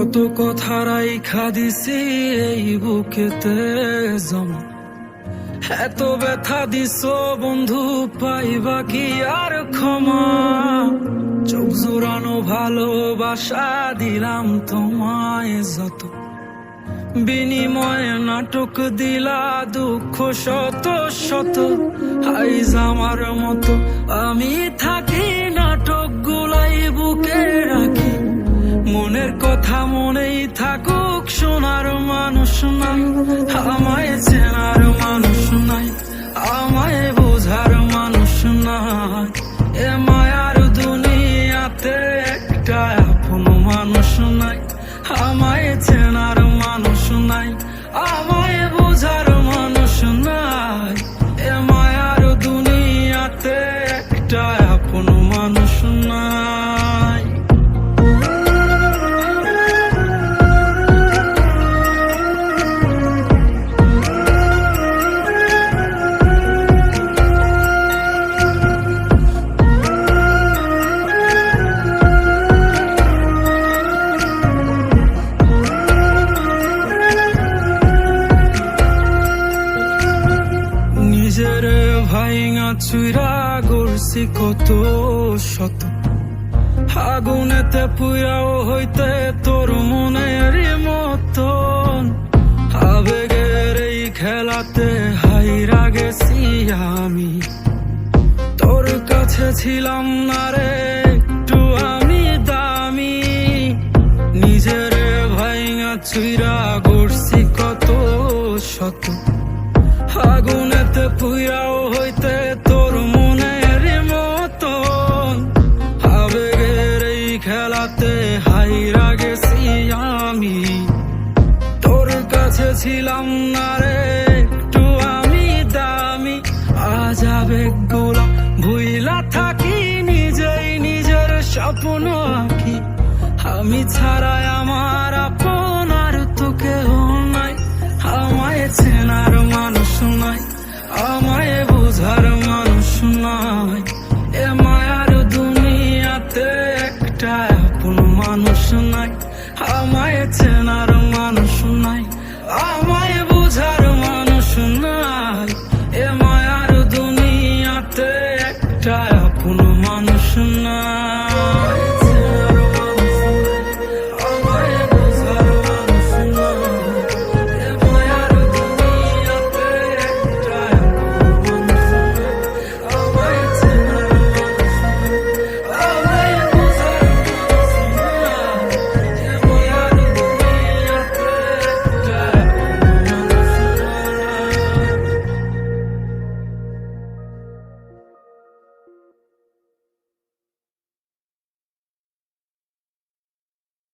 কত কথা রাইখা দিছি এই বুকেতে জমা, এত ব্যথা দিছ বন্ধু পাইবা কি আর ক্ষমা। চোখ জোড়ানো ভালোবাসা দিলাম তোমায় যত, বিনিময়ে নাটক দিলা দুঃখ শত শত। আইজ আমার মতো আমি থাকি নাটক গুলাই বুকে রাখি, মনের কথা মনেই থাকুক, শোনার মানুষ নাই, আমায় চেনার মানুষ নাই, আমায় বোঝার মানুষ নাই। এ মায়ার দুনিয়াতে একটা আপন মানুষ নাই, আমায় চেনার মানুষ নাই, আমায় বোঝার মানুষ নাই। এ মায়ার দুনিয়াতে একটা আপন মানুষ নাই। নিজের ভাইঙা চুইরা গড়ছি কত শত, আগুনেতে পুইরাও হইতে তোর মনের মতন। আবেগের এই খেলাতে হাইরা গেছি আমি, তোর কাছে ছিলাম না রে একটু আমি দামি। নিজের ভাইঙা চুইরা গড়ছি কত শত, আগুনেতে পুইরাও হইতে তোর মনের মতন। আবেগের এই খেলাতে হাইরা গেছি আমি, তোর কাছে ছিলাম না রে একটু আমি দামি। আজ আবেগগুলা ভুইলা থাকি, নিজেই নিজের স্বপ্ন আঁকি। আমি ছাড়াই আমার আপন আর তো কেউ নাই, আমায় চেনার মানুষ নাই, আমায় বোঝার মানুষ নাই। এ মায়ার দুনিয়াতে একটা আপন মানুষ নাই, আমায় চেনার মানুষ নাই, আমায়